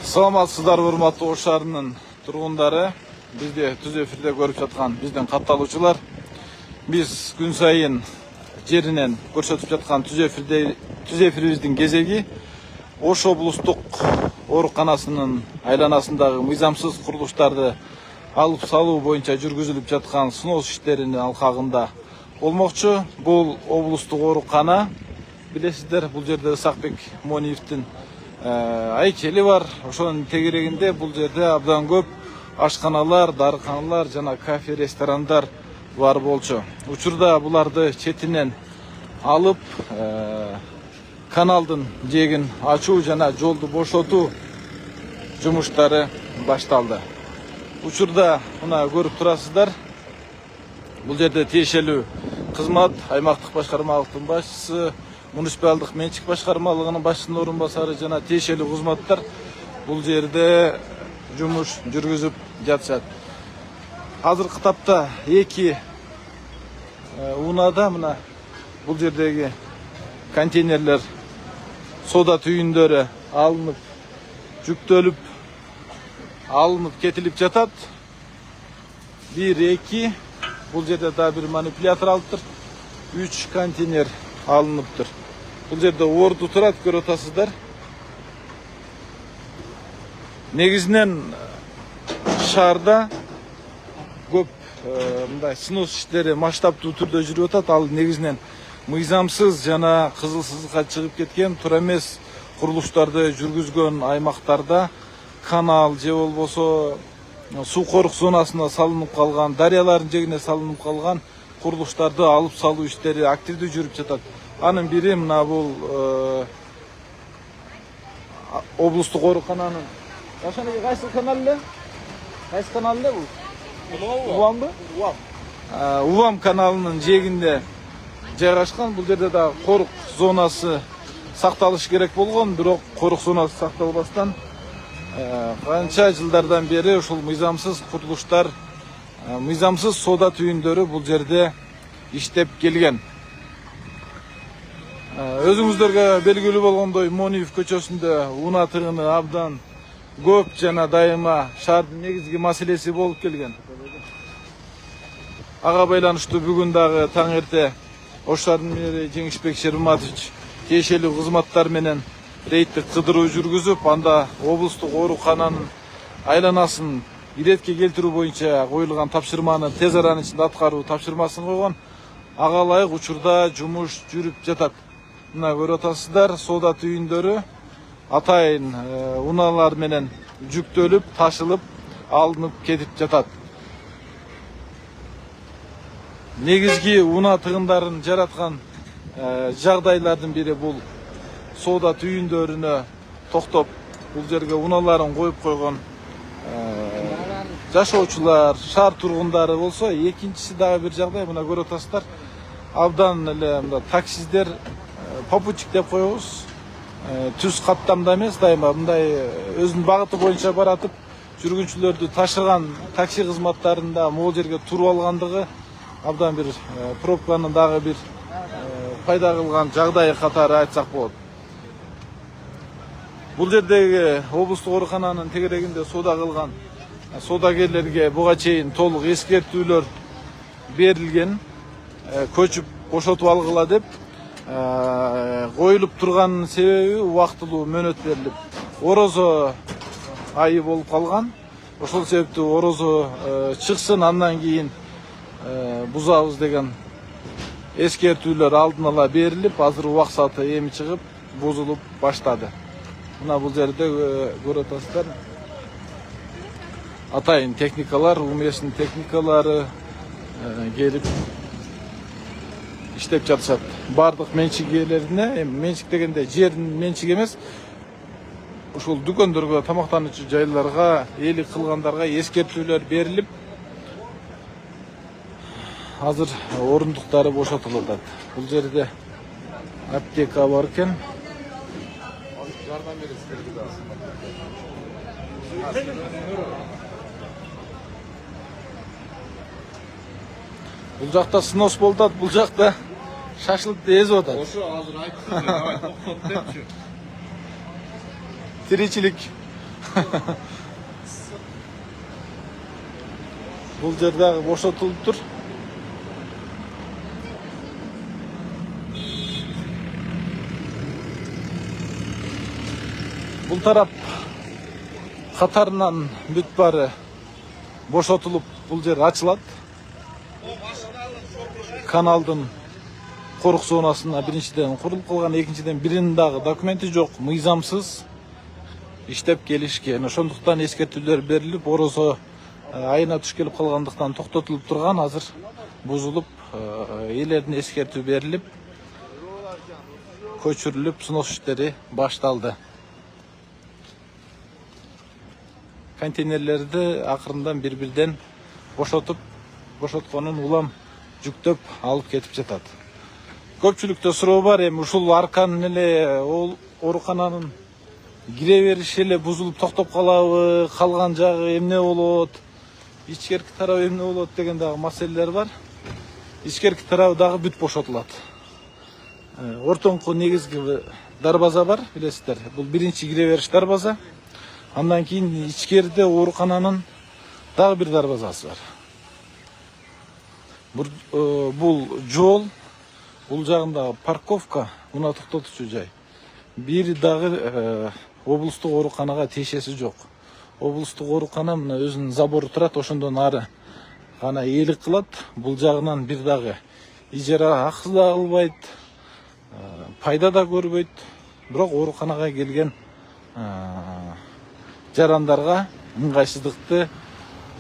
Саламатсыздар, урматтуу Ош шаарынын тургундары. Бизде түз эфирде көрүп жаткан биздин катталуучулар. Биз күн сайын жеринен көрсөтүп жаткан түз эфирибиздин кезеги Ош облустук ооруканасынын айланасындагы мыйзамсыз курулуштарды алып салуу боюнча жүргүзүлүп жаткан сыноос иштеринин алкагында болмокчу. Бул облустук оорукана. Билесиздер, бул жерде Ысакбек Мониевдин айчели бар. Ошонун тегерегинде бул жерде абдан көп ашканалар, дарыканалар жана кафе, ресторандар бар болчу. Учурда буларды четинен алып, каналдын жээгин ачуу жана жолду бошотуу жумуштары башталды. Учурда мына көрүп турасыздар. Бул жерде тиешелүү кызмат аймактык башкармалыктын башчысы, муниципалдык менчик башкармалыгынын башчысынын орун басары жана тиешелүү кызматтар бул жерде жумуш жүргүзүп жатышат. Азыркы тапта эки унаада мына бул жердеги контейнерлер соода түйүндөрү алынып, жүктөлүп, алынып кетилип жатат. 1-2 бул жерде да бир манипулятор алыптыр. 3 контейнер алыныптыр. Бул жерде орду турат, көрүп атасыздар. Негизинен шаарда көп мындай сыноос иштери масштабтуу түрдө жүрүп атат. Ал негизинен мыйзамсыз жана кызылсыздыкка чыгып кеткен туура эмес курулуштарды жүргүзгөн аймактарда канал же болбосо суу корук зонасына салынып калган, дарыялардын жээгине салынып калган курулуштарды алып салуу иштери активдүү жүрүп жатат. Анын бири мына бул облустук оорукананын кайсы канал эле? Кайсы канал эле бул? Увамбы? Увам каналынын жээгинде жайгашкан. Бул жерде да корук зонасы сакталыш керек болгон, бирок корук зонасы сакталбастан канча жылдардан бери ушул мыйзамсыз курулуштар, мыйзамсыз соода түйүндөрү бул жерде иштеп келген. Өзүңүздөргө белгилүү болгондой, Мониев көчөсүндө унаа тыгыны абдан көп жана дайыма шаардын негизги маселеси болуп келген. Ага байланыштуу бүгүн дагы таң эрте Ош шаарынын мэри Жеңишбек Шерматович тиешелүү кызматтар менен рейдтик кыдыруу жүргүзүп, анда облустук оорукананын айланасын иретке келтирүү боюнча коюлган тапшырманы тез аранын ичинде аткаруу тапшырмасын койгон. Ага ылайык учурда жумуш жүрүп жатат. Мына көрүп атасыздар, соода түйүндөрү атайын унаалар менен жүктөлүп, ташылып, алынып кетип жатат. Негизги унаа тыгындарын жараткан жагдайлардын бири бул соода түйүндөрүнө токтоп, бул жерге унааларын коюп койгон жашоочулар, шаар тургундары болсо, экинчиси дагы бир жагдай, мына көрүп атасыздар. Абдан эле мында таксиздер попутчик деп коебуз. Түз каттамда эмес, дайыма мындай өзүнүн багыты боюнча баратып, жүргүнчүлөрдү ташыган такси кызматтарында могул жерге туруп алгандыгы абдан бир пробканы дагы бир пайда кылган жагдай катары айтсак болот. Бул жердеги облустук оорукананын тегерегинде соода кылган соодагерлерге буга чейин толук эскертүүлөр берилген. Көчүп бошотуп алгыла деп коюлуп турганын себеби убактылуу мөөнөт берилип, орозо айы болуп калган. Ошол себептүү орозо чыксын, андан кийин бузабыз деген эскертүүлөр алдын ала берилип, азыр убак сааты эми чыгып, бузулуп баштады. Мына бул жерде көрүп атасыздар. Атайын техникалар, УМС'нин техникалары келип иштеп жатышат. Бардык менчик ээлерине, менчик дегенде жердин менчиги эмес, ушул дүкөндөргө, тамактануучу жайларга, ээлик кылгандарга эскертүүлөр берилип, азыр орундуктары бошотулуп атат. Бул жерде аптека бар экен. Бұл жақта снос болды, бұл жақта шашлыкты езіп отады. Ошо азыр айттым, давай токтот депчи. Тиричилик. Бұл жердегі бошотылып тұр. Бұл тарап қатарынан бүт бары бошотылып, бұл жер ачылады. Каналдың қорық зонасына біріншіден құрылып қалған, екіншіден бірінің дағы документі жоқ, мыйзамсыз иштеп келишкен. Ошондуктан эскертүүлөр берилип, оросо айына туш келип калгандыктан токтотулуп турган, азыр бузулуп, элердин эскертүү берилип, көчүрүлүп, сунуш иштери башталды. Контейнерлерди акырындан бир-бирден бошотконун улам жүктөп алып кетип жатат. Көпчүлүктө суроо бар, эми ушул арканын эле оорукананын кире бериши эле бузулуп токтоп калабы, калган жагы эмне болот, ичкерки тарабы эмне болот деген дагы маселелер бар. Ичкерки тарабы дагы бүт бошотулат. Ортоңку негизги дарбаза бар, билесиздер. Бул биринчи кире бериш дарбаза. Андан кийин ичкерде оорукананын дагы бир дарбазасы бар. Бул жол, бул жагында парковка, мына токтотуучу жай. Бир дагы облустук ооруканага тиешеси жок. Облустук оорукана мына өзүнүн забору турат, ошондон ары гана ээлик кылат. Бул жагынан бир дагы ижара акысы да албайт, пайда да көрбөйт. Бирок ооруканага келген жарандарга ыңгайсыздыкты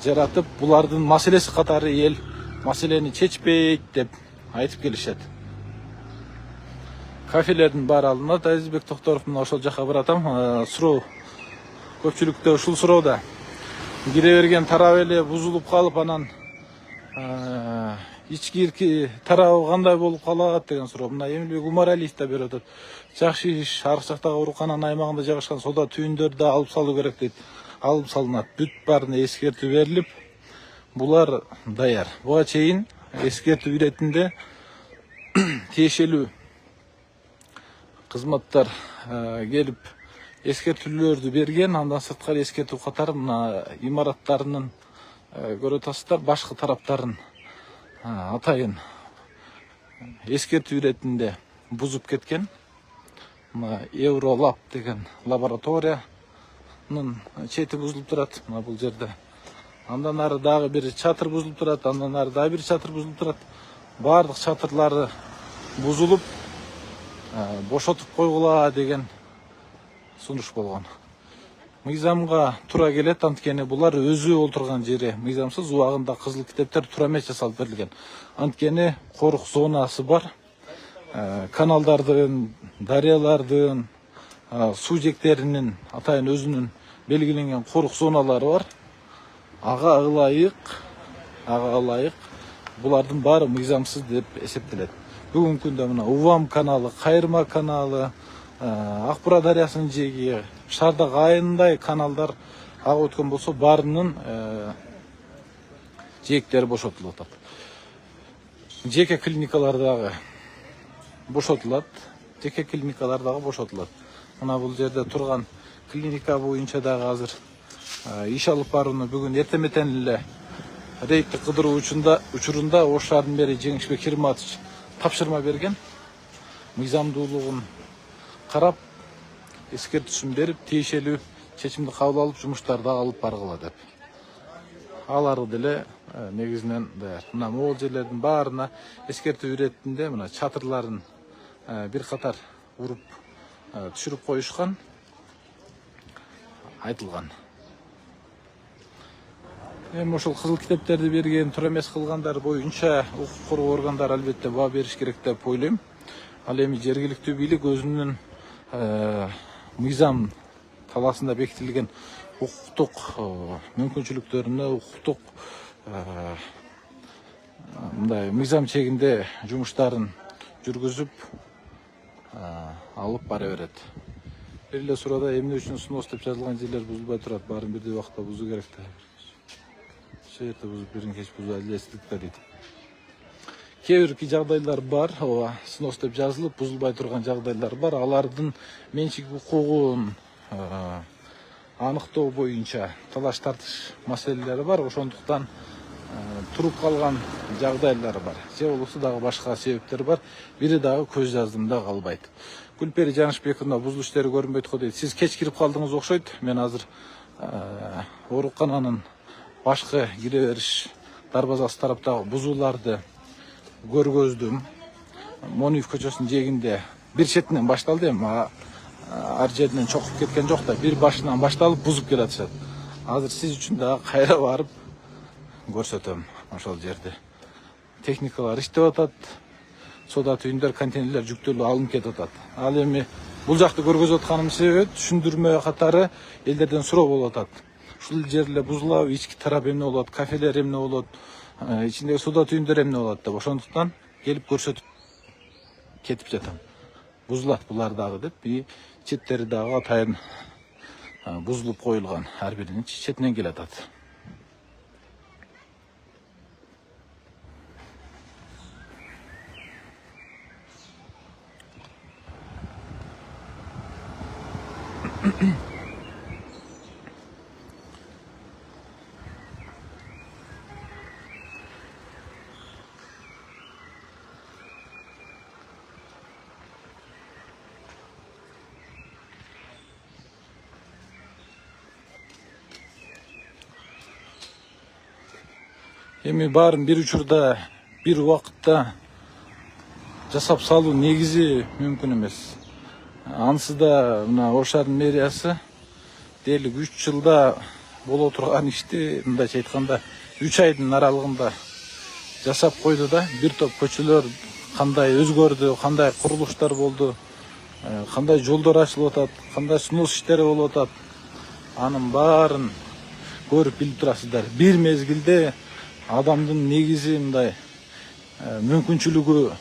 жаратып, булардын маселеси катары эл маселени чечпейт деп айтып келишет. Кафелердин баары алынат. Азизбек Токторов мына ошол жака баратам. Суроо көпчүлүктө ушул суроодо. Кире берген тарап эле бузулуп калып, анан ичкирки тарабы кандай болуп калат деген суроо. Мына Эмилбек Умаралиев да берип атат. Жакшы иш, аркы жактагы оорукананын аймагында жайгашкан соода түйүндөрдү да алып салуу керек дейт. Алып салынат. Бүт баарына эскертүү берилип, булар даяр. Буга чейин эскертүү иретинде тиешелүү кызматтар келип эскертүүлөрдү берген. Андан сырткары эскертүү катары мына имараттарынын көрүп атасыздар, башкы тараптарын атайын эскертүү иретинде бузуп кеткен. Мына Евролаб деген лабораториянын чети бузулуп турат, мына бул жерде. Андан ары дагы бир чатыр бузулуп турат, андан ары дагы бир чатыр бузулуп турат. Баардык чатырлары бузулуп, бошотуп койгула деген сунуш болгон. Мыйзамга туура келет, анткени булар өзү олтурган жери мыйзамсыз, убагында кызыл китептер туура эмес жасалып берилген. Анткени корук зонасы бар. Каналдардын, дарыялардын, суу жектеринин атайын өзүнүн белгиленген корук зоналары бар. Ага ылайык булардын баары мыйзамсыз деп эсептелет. Бүгүнкү күндө мына Увам каналы, Кайырма каналы, Акбура дарыясынын жеги, Шардак айылындай каналдар ага өткөн болсо, баарынын жээктери бошотулуп атат. Жеке клиникалар дагы бошотулат. Мына бул жерде турган клиника боюнча дагы азыр иш алып барууну бүгүн эртең менен эле рейдтик кыдыруу учурунда Ош шаарынын мэри Жеңишбек Хирматович тапшырма берген. Мыйзамдуулугун карап, эскертүүсүн берип, тиешелүү чечимди кабыл алып, жумуштарды алып баргыла деп. Алары деле негизинен даяр. Мына могул жерлердин баарына эскертүү иретинде мына чатырларын бир катар уруп түшүрүп коюшкан, айтылган. Эми ошол кызыл китептерди берген, туура эмес кылгандар боюнча укук коргоо органдары албетте баа бериш керек деп ойлойм. Ал эми жергиликтүү бийлик өзүнүн мыйзам талаасында бекитилген укуктук мүмкүнчүлүктөрүнө, укуктук мындай мыйзам чегинде жумуштарын жүргүзүп алып бара берет. Бир эле сурада эмне үчүн снос деп жазылган жерлер бузулбай турат, баарын бирдей убакта бузуу керек да. Ошол жерде бузуп бирин кеч бузуу адилетсиздик да дейт. Кээ бир жагдайлар бар, ооба, снос деп жазылып бузулбай турган жагдайлар бар. Алардын менчик укугун аныктоо боюнча талаш тартыш маселелери бар. Ошондуктан туруп калган жагдайлар бар. Же болбосо дагы башка себептер бар. Бири дагы көз жаздымда калбайт. Гүлпери Жанышбековна бузулуш иштери көрүнбөйт го дейт. Сиз кеч кирип калдыңыз окшойт. Мен азыр оорукананын башкы кире бериш дарбазасы тараптагы бузууларды көргөздүм. Мониев көчөсүнүн жээгинде бир четинен башталды эми, ар жеринен чокуп кеткен жок да, бир башынан башталып бузуп келатышат. Азыр сиз үчүн дагы кайра барып көрсөтөм ошол жерде. Техникалар иштеп атат. Сода түйүндөр, контейнерлер жүктөлүп алынып кетип атат. Ал эми бул жакты көргөзүп атканым себеби түшүндүрмө катары элдерден суроо болуп атат. Ушул жерле бузулабы, ички тарап эмне болот, кафелер эмне болот, ичиндеги суда түйүндөр эмне болот деп. Ошондуктан келип көрсөтүп кетип жатам. Бузулат булар дагы деп, четтери дагы атайын бузулуп коюлган. Ар биринин четинен келе атат. Эми баарын бир учурда, бир убакытта жасап салуу негизи мүмкүн эмес. Анысы да мына Ош шаарынын мэриясы дээрлик 3 жылда боло турган ишти, мындайча айтканда 3 айдын аралыгында жасап койду да. Бир топ көчөлөр кандай өзгөрдү, кандай курулуштар болду, кандай жолдор ачылып атат, кандай снос иштери болуп атат. Анын баарын көрүп билип турасыздар. Бир мезгилде адамдын негизи мындай мүмкүнчүлүгү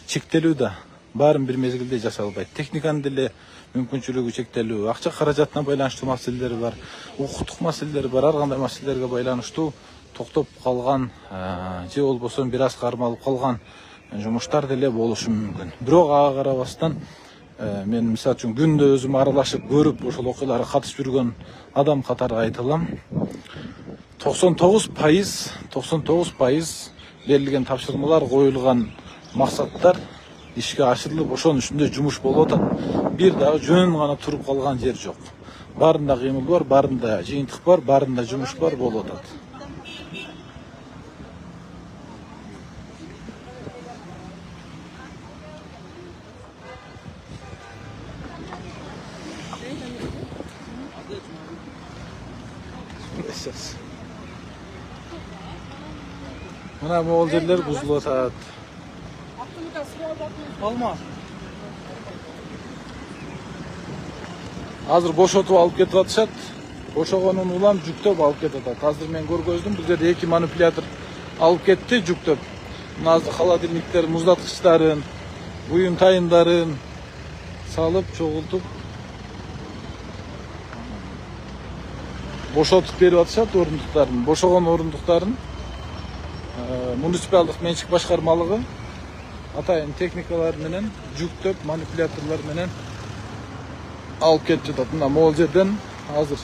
чектелүү да, баарын бир мезгилде жасай албайт. Техниканын деле мүмкүнчүлүгү чектелүү, акча каражатына байланыштуу маселелери бар, укуктук маселелери бар, ар кандай маселелерге байланыштуу токтоп калган же болбосо бир аз кармалып калган жумуштар деле болушу мүмкүн. Бирок ага карабастан мен мисалы үчүн күндө өзүм аралашып көрүп ошол окуяларга катышып жүргөн адам катары айта алам. 99% берилген тапшырмалар, коюлган максаттар ишке ашырылып, ошонун үстүндө жумуш болуп атат. Бир дагы жөн гана туруп калган жер жок. Баарында кыймыл бар, баарында жыйынтык бар, баарында жумуш бар болуп атат. Мына могул жерлер бузулуп атат. Алма. Азыр бошотуп алып кетип атышат. Бошогонун улам жүктөп алып кетип атат. Азыр мен көргөздүм, бул жерде 2 манипулятор алып кетти жүктөп. Мына азыр холодильниктер, муздаткычтарын, буюм тайындарын салып, чогултуп бошотуп берип атышат орундуктарын. Бошогон орундуктарын муниципалдык менчик башкармалыгы атайын техникалар менен жүктөп, манипуляторлор менен алып кетип жатат. Мына могул жерден азыр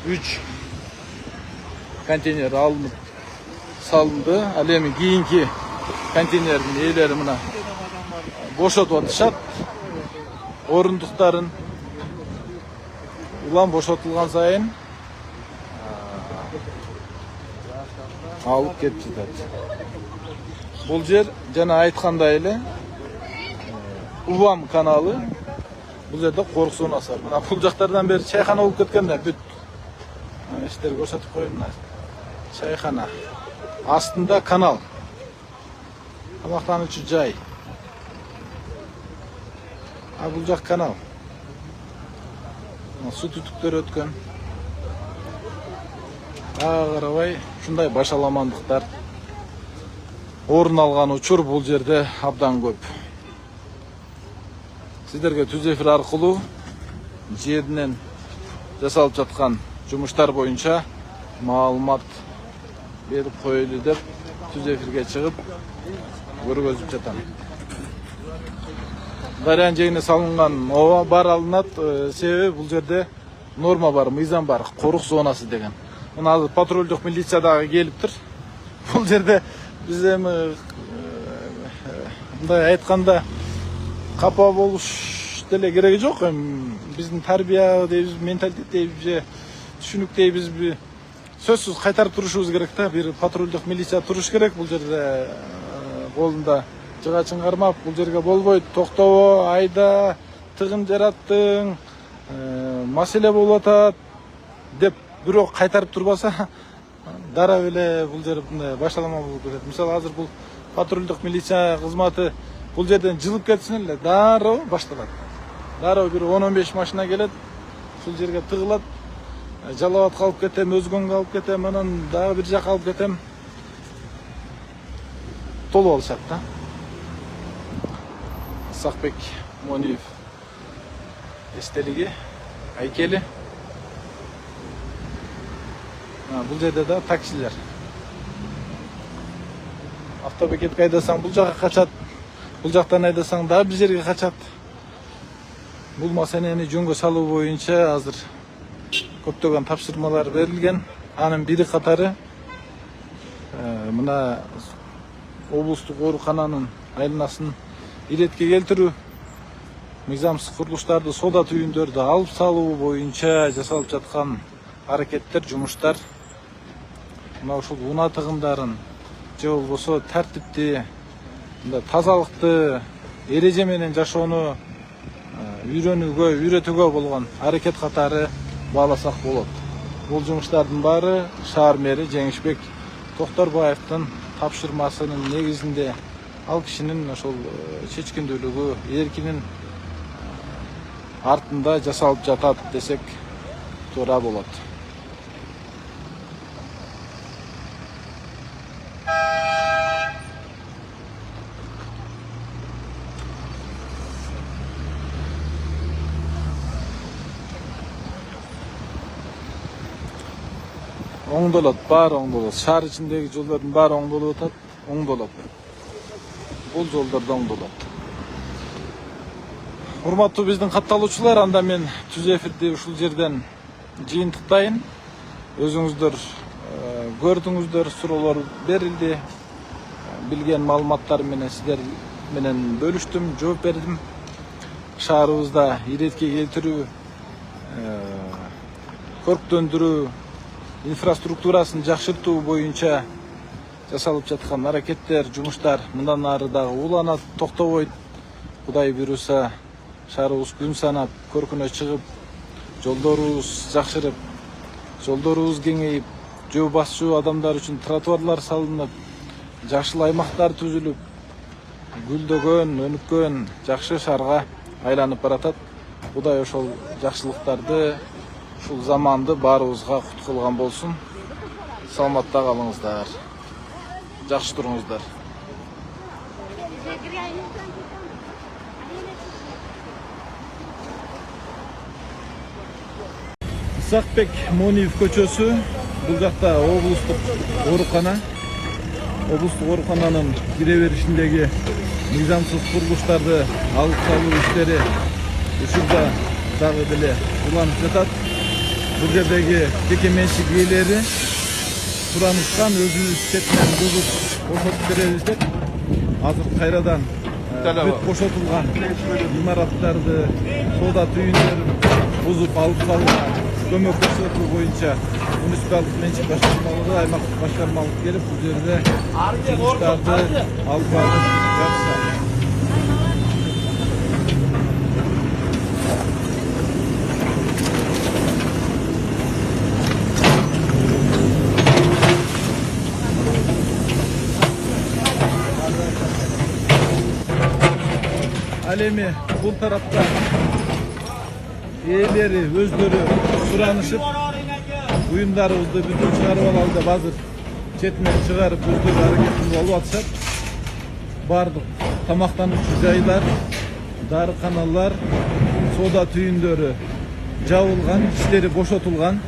3 контейнер алынып салынды. Ал эми кийинки контейнердин ээлери мына бошотуп атышат. Орундуктарын улам бошотулган сайын алып кетип жатат. Бул жер жана айткандай эле Увам каналы. Бул жерде корк зонасы бар. Мына бул жактардан бери чайхана болуп кеткен да, бүт иштер көрсөтүп коеюн. Чайхана. Астында канал. Тамактануучу жай. Бул жак канал. Су түтүктөр өткөн. Ага карабай ушундай башаламандыктар орун алган учур бул жерде абдан көп. Сиздерге түз эфир аркылуу жеринен жасалып жаткан жумуштар боюнча маалымат берип коелу деп түз эфирге чыгып көргөзүп жатам. Дарыянын жээгине салынган оба бар алынат, себеби бул жерде норма бар, мыйзам бар, корук зонасы деген. Мына азыр патрулдук милиция дагы келиптир. Бул жерде биз эми мындай айтканда капа болуш деле кереги жок. Биздин тарбия дейбиз, менталитет дейбиз, түшүнүк дейбизби, сөзсүз кайтарып турушубуз керек да. Бир патрулдук милиция туруш керек бул жерде, колунда жыга чыңгармап, бул жерге болбойт, токтобо, айда, тыгын жараттың, маселе болуп атат деп бирок кайтарып турбаса, дароо эле бул жер мындай башталма болуп кетет. Мисалы азыр бул патрулдук милиция кызматы бул жерден жылып кетсин эле, дароо башталат. Дароо бир 10-15 машина келет, ушул жерге тыгылат, Жалал Абадка алып кетем, Өзгөнгө алып кетем, анан дагы бир жака алып кетем. Толуп алышат да. Сакбек Мониев эстелиги, айкели. Бул жерде да таксилер. Автобекетке айдасаң бул жака качат, бул жактан айдасаң дагы бир жерге качат. Бул маселени жөнгө салуу боюнча азыр көптөгөн тапшырмалар берилген. Анын бири катары мына облустук оорукананын айланасын иретке келтирүү, мыйзамсыз курулуштарды, соода түйүндөрдү алып салуу боюнча жасалып жаткан аракеттер, жумуштар. Мына ушул унаа тыгындарын же болбосо тартипти, тазалыкты, эреже менен жашоону үйрөнүүгө, үйрөтүүгө болгон аракет катары бааласак болот. Бул жумуштардын баары шаар мэри Жеңишбек Токторбаевдин тапшырмасынын негизинде, ал кишинин ошол чечкиндүүлүгү, эркинин артында жасалып жатат десек туура болот. Оңдолот, баары оңдолот. Шаар ичиндеги жолдордун баары оңдолуп атат, оңдолот. Бул жолдор да оңдолот. Урматтуу биздин катталуучулар, анда мен түз эфирди ушул жерден жыйынтыктайын. Өзүңүздөр көрдүңүздөр, суроолор берилди. Билген маалыматтар менен сиздер менен бөлүштүм, жооп бердим. Шаарыбызда иретке келтирүү, көрктөндүрүү, инфраструктурасын жакшыртуу боюнча жасалып жаткан аракеттер, жумуштар мындан ары дагы уланат, токтобойт. Кудай буйруса, шаарыбыз күн санап көркүнө чыгып, жолдорубуз жакшырып, жолдорубуз кеңейип, жөө басчу адамдар үчүн тротуарлар салынып, жакшыл аймактар түзүлүп, гүлдөгөн, өнүккөн жакшы шаарга айланып баратат. Кудай ошол жакшылыктарды, ушул заманды баарыбызга кут кылган болсун. Саламатта калыңыздар. Жакшы туруңуздар. Сакбек Мониев көчөсү, бул жакта облустук оорукана. Облустук оорукананын кире беришиндеги мыйзамсыз курулуштарды алып салуу иштери учурда дагы деле уланып жатат. Бул жердеги жеке менчик ээлери суранышкан, өзүбүз четинен бузуп бошотуп беребиз деп азыр кайрадан бүт бошотулган имараттарды, соода түйүндөрүн бузуп алып салууга көмөк көрсөтүү боюнча муниципалдык менчик башкармалыгы, аймактык башкармалык келип бул жерде жумуштарды алып барып жатышат. Ал эми бул тарапта ээлери өздөрү суранышып, буюмдарыбызды бүтүн чыгарып алалы деп азыр четинен чыгарып өздөрү аракетин болуп атышат. Бардык тамактануучу жайлар, дарыканалар, соода түйүндөрү жабылган, иштери бошотулган.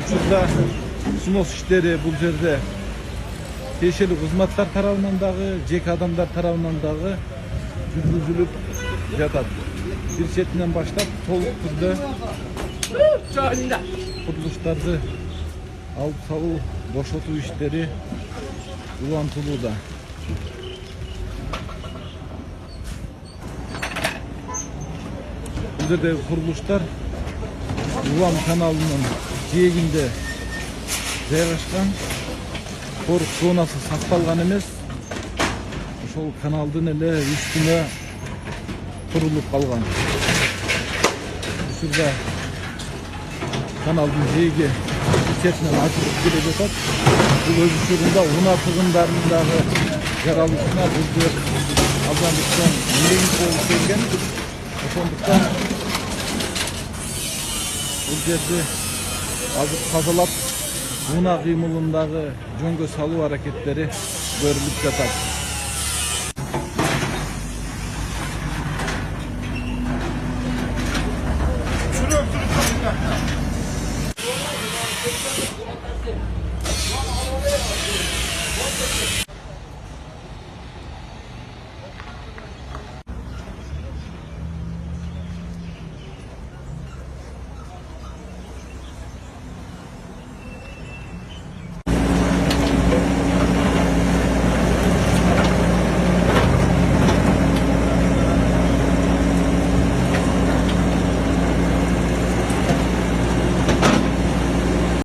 Учурда снос иштери бул жерде тиешелүү кызматтар тарабынан дагы, жеке адамдар тарабынан дагы жүргүзүлүп жатат. Бир четинен баштап толук түрдө курулуштарды алып салуу, бошотуу иштери улантылууда. Бул жердеги курулуштар Улам каналынын жээгинде жайгашкан. Корк зонасы сакталган эмес. Ошол каналдын эле үстүнө курулуп калган. Учурда каналдын жээги четинен ачылып келе жатат. Бул өз учурунда унаа тыгындарынын дагы жаралышына бул жер абдан негиз болуп келген. Ошондуктан бул жерди азыр тазалап унаа кыймылын дагы жөнгө салуу аракеттери көрүлүп жатат.